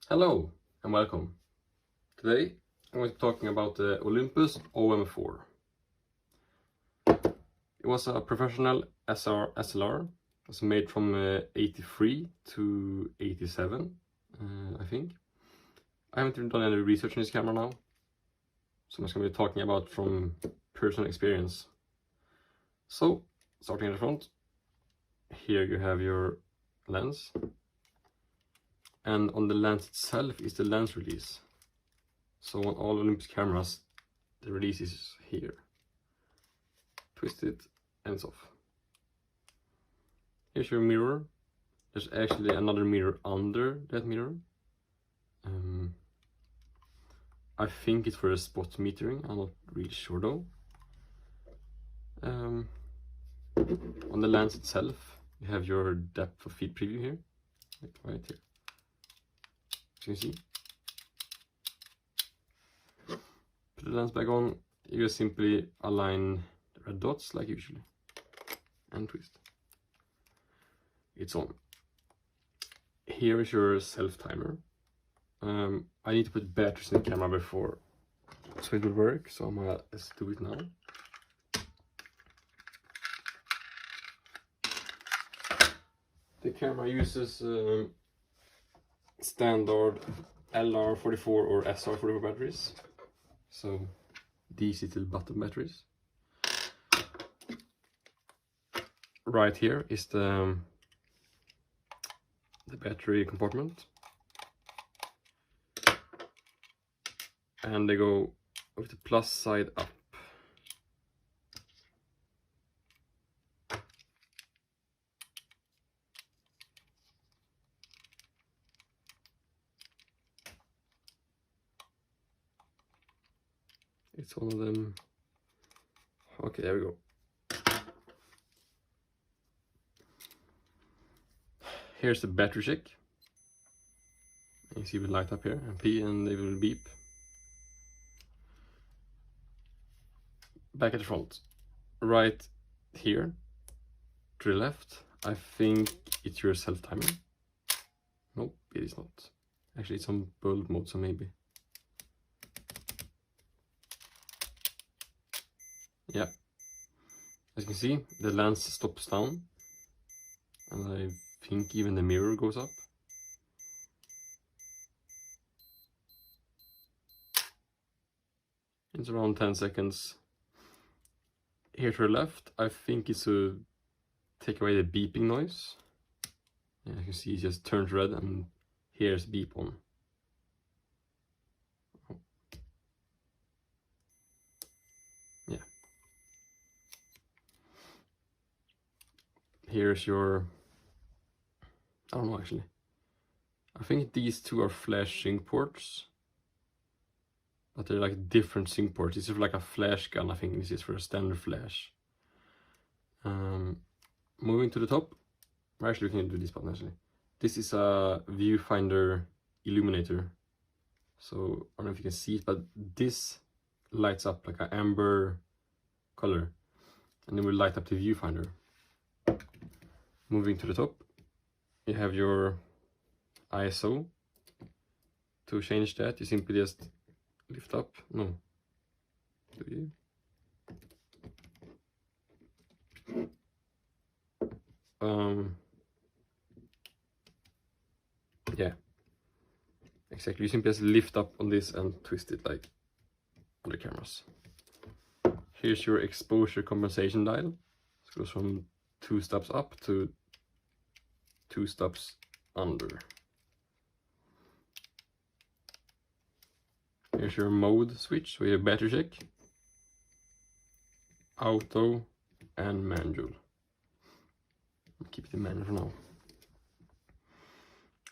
Hello and welcome. Today I'm going to be talking about the Olympus OM4. It was a professional SLR. It was made from 83 to 87, I think. I haven't really done any research on this camera now, so I'm just going to be talking about from personal experience. So, starting at the front, here you have your lens. And on the lens itself is the lens release. So on all Olympus cameras, the release is here. Twist it and it's off. Here's your mirror. There's actually another mirror under that mirror. I think it's for the spot metering, I'm not really sure though. On the lens itself, you have your depth of field preview here, like right here. As you can see. Put the lens back on, you just simply align the red dots like usually, and twist. It's on. Here is your self-timer. I need to put batteries in the camera before so it will work, so let's do it now. The camera uses standard LR44 or SR44 batteries, so these little button batteries. Right here is the battery compartment, and they go with the plus side up. It's one of them. Okay, there we go. Here's the battery check. You see it light up here and P, and they will beep. Back at the front, right here to the left, I think it's your self-timer. Nope, it is not. Actually, it's on bulb mode, so maybe. Yeah, as you can see, the lens stops down, and I think even the mirror goes up. It's around 10 seconds. Here to the left, I think it's to take away the beeping noise. Yeah, you can see it just turns red and here's beep on. Yeah. Here's your, I don't know actually. I think these two are flash sync ports, but they're like different sync ports. This is like a flash gun. I think this is for a standard flash. Moving to the top, we're actually looking into this button actually. This is a viewfinder illuminator. So I don't know if you can see it, but this lights up like an amber color, and it will light up the viewfinder. Moving to the top, you have your ISO. To change that, you simply just lift up. No. Do you? Yeah. Exactly. You simply just lift up on this and twist it like on the cameras. Here's your exposure compensation dial. It goes from 2 stops up to 2 stops under. Here's your mode switch, so you have battery check, auto, and manual. I'll keep it in manual for now.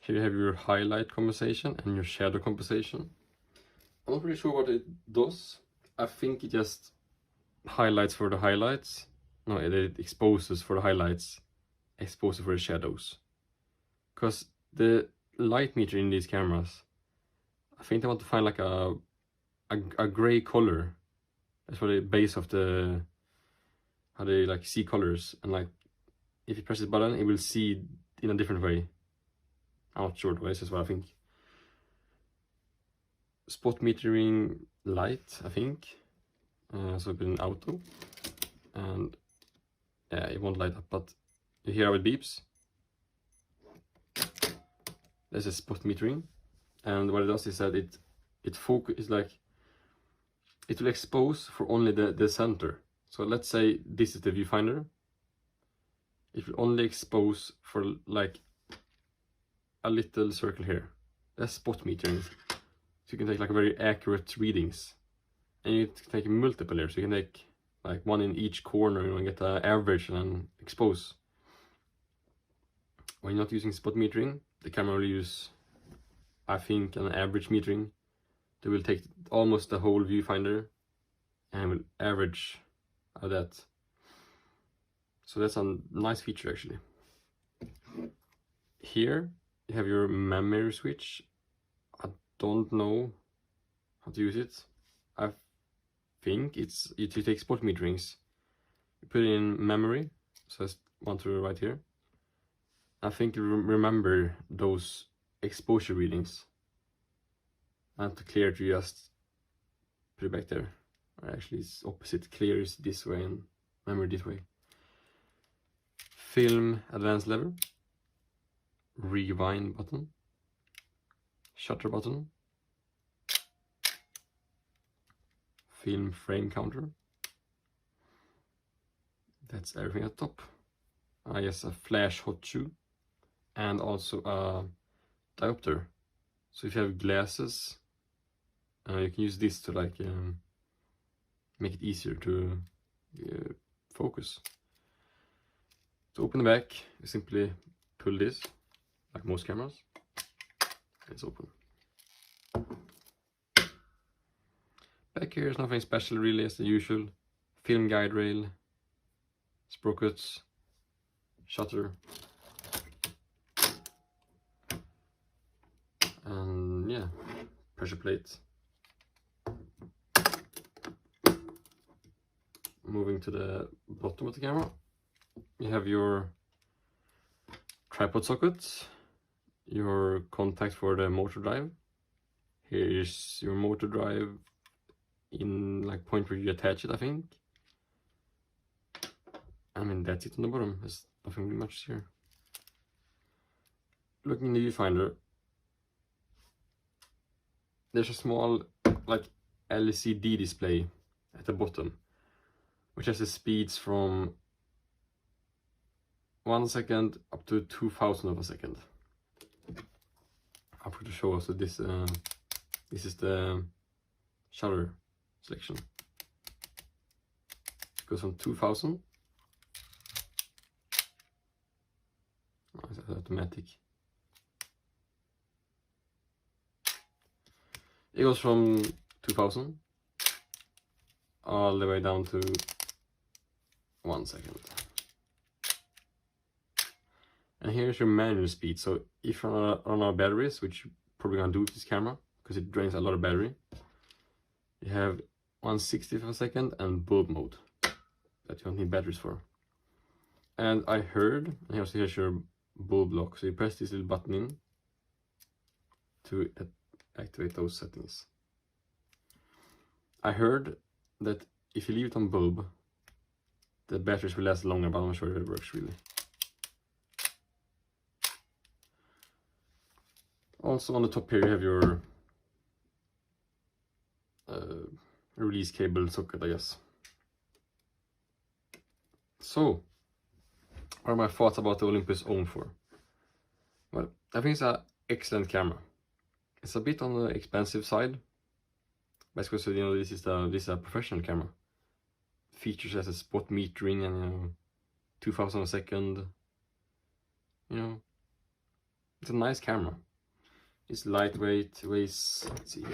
Here you have your highlight compensation and your shadow compensation. I'm not really sure what it does. I think it just highlights for the highlights. No, it exposes for the highlights, exposes for the shadows. Because the light meter in these cameras, I think I want to find like a gray color. That's for the base of the, how they like see colors, and like if you press this button, it will see in a different way. I'm not sure, but this is what I think. spot metering light, I think. So it's in auto, and yeah, it won't light up, but you hear how it beeps. This is spot metering, and what it does is that it is like it will expose for only the center. So let's say this is the viewfinder. It will only expose for like a little circle here. That's spot metering. So you can take like very accurate readings, and you can take multiple here. So you can take like one in each corner, and get the average and then expose. When you're not using spot metering, the camera will use, I think, an average metering. They will take almost the whole viewfinder and will average out that. So that's a nice feature actually. Here you have your memory switch. I don't know how to use it. I think it's you take spot meterings, you put it in memory, so that's one to the right here. I think you remember those exposure readings, and to clear to just put it back there. Or actually it's opposite, clear is this way and memory this way. Film advanced lever, rewind button, shutter button, film frame counter. That's everything at the top. Yes, a flash hot shoe, and also a diopter. So if you have glasses, you can use this to like make it easier to focus. To open the back, you simply pull this, like most cameras. It's open. Back here is nothing special really, as the usual. Film guide rail, sprockets, shutter, and yeah, pressure plate. Moving to the bottom of the camera, you have your tripod socket, your contact for the motor drive. Here is your motor drive in like point where you attach it, I think. I mean, that's it on the bottom. There's nothing really much here. Looking in the viewfinder, there's a small like LCD display at the bottom, which has the speeds from 1 second up to 2,000 of a second. I'm going to show us that this is the shutter selection. It goes from 2,000. Oh, it's automatic. It goes from 2,000 all the way down to 1 second. And here's your manual speed. So if you're on our batteries, which you're probably gonna do with this camera because it drains a lot of battery, you have 1/60th of a second and bulb mode that you don't need batteries for. And I heard, and here's your bulb lock. So you press this little button in to activate those settings. I heard that if you leave it on bulb, the batteries will last longer, but I'm not sure if it works really. Also on the top here you have your release cable socket, I guess. So, what are my thoughts about the Olympus Own 4? Well, I think it's an excellent camera. It's a bit on the expensive side, but because you know this is a professional camera. Features as a spot metering and 2,000 a second. You know, it's a nice camera. It's lightweight, weighs, let's see,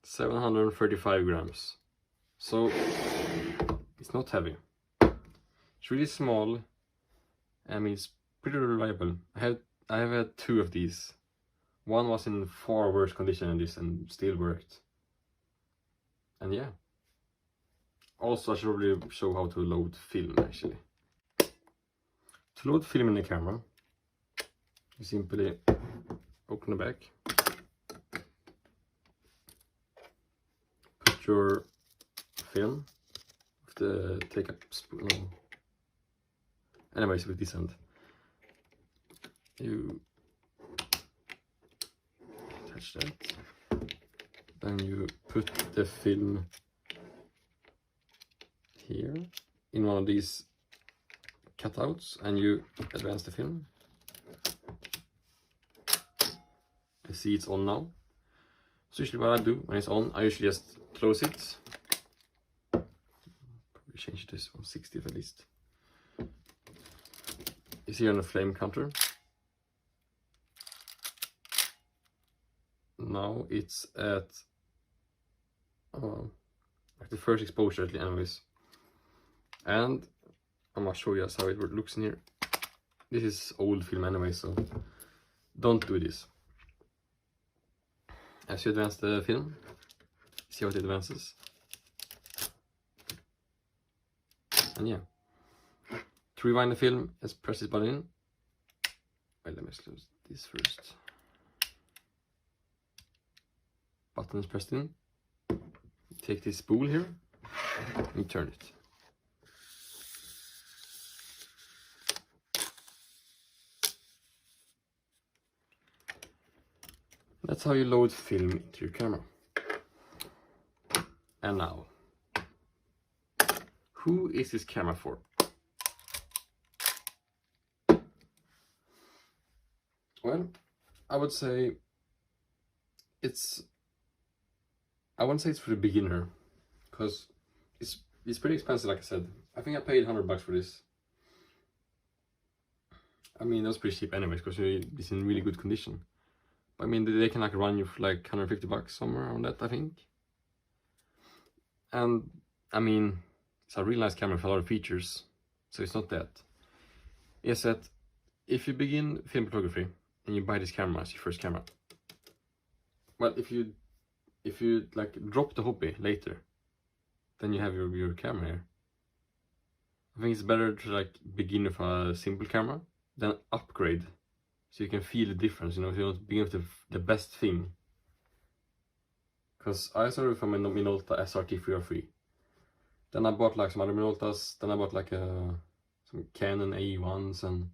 735 grams. So it's not heavy. It's really small. I mean, it's pretty reliable. I have had 2 of these. One was in far worse condition than this and still worked. And yeah. Also, I should probably show how to load film actually. To load film in the camera, you simply open the back, put your film with the take up spoon. No. Anyways, with this end, you attach that, then you put the film here in one of these cutouts and you advance the film. I see it's on now. So usually what I do when it's on, I usually just close it. Probably change this 160 at least. You see on the flame counter. Now it's at like the first exposure anyways. And I'm gonna show you how it looks in here. This is old film anyway, so don't do this. As you advance the film, see how it advances. And yeah, to rewind the film, let's press this button. Wait, let me close this first. Button is pressed in. Take this spool here and turn it. That's how you load film into your camera. And now, who is this camera for? Well, I would say I wouldn't say it's for the beginner, because it's pretty expensive, like I said. I think I paid $100 for this. I mean, that's pretty cheap anyways, because it's in really good condition. I mean, they can like run you for like $150 somewhere around that, I think. And I mean, it's a really nice camera with a lot of features, so it's not that. It's that if you begin film photography and you buy this camera as your first camera, well, if you like drop the hobby later, then you have your camera here. I think it's better to like begin with a simple camera, then upgrade. So you can feel the difference, you know, if you don't begin with the best thing. Because I started with a Minolta SRT303. Then I bought like some other Minoltas, then I bought like some Canon AE1s and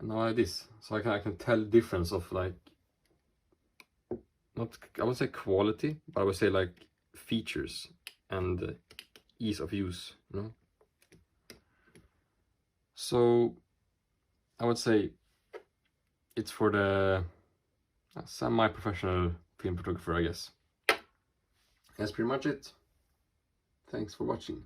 now I have this. So I can tell the difference of like, not, I wouldn't say quality, but I would say like features and ease of use, you know. So I would say it's for the semi-professional film photographer, I guess. That's pretty much it. Thanks for watching.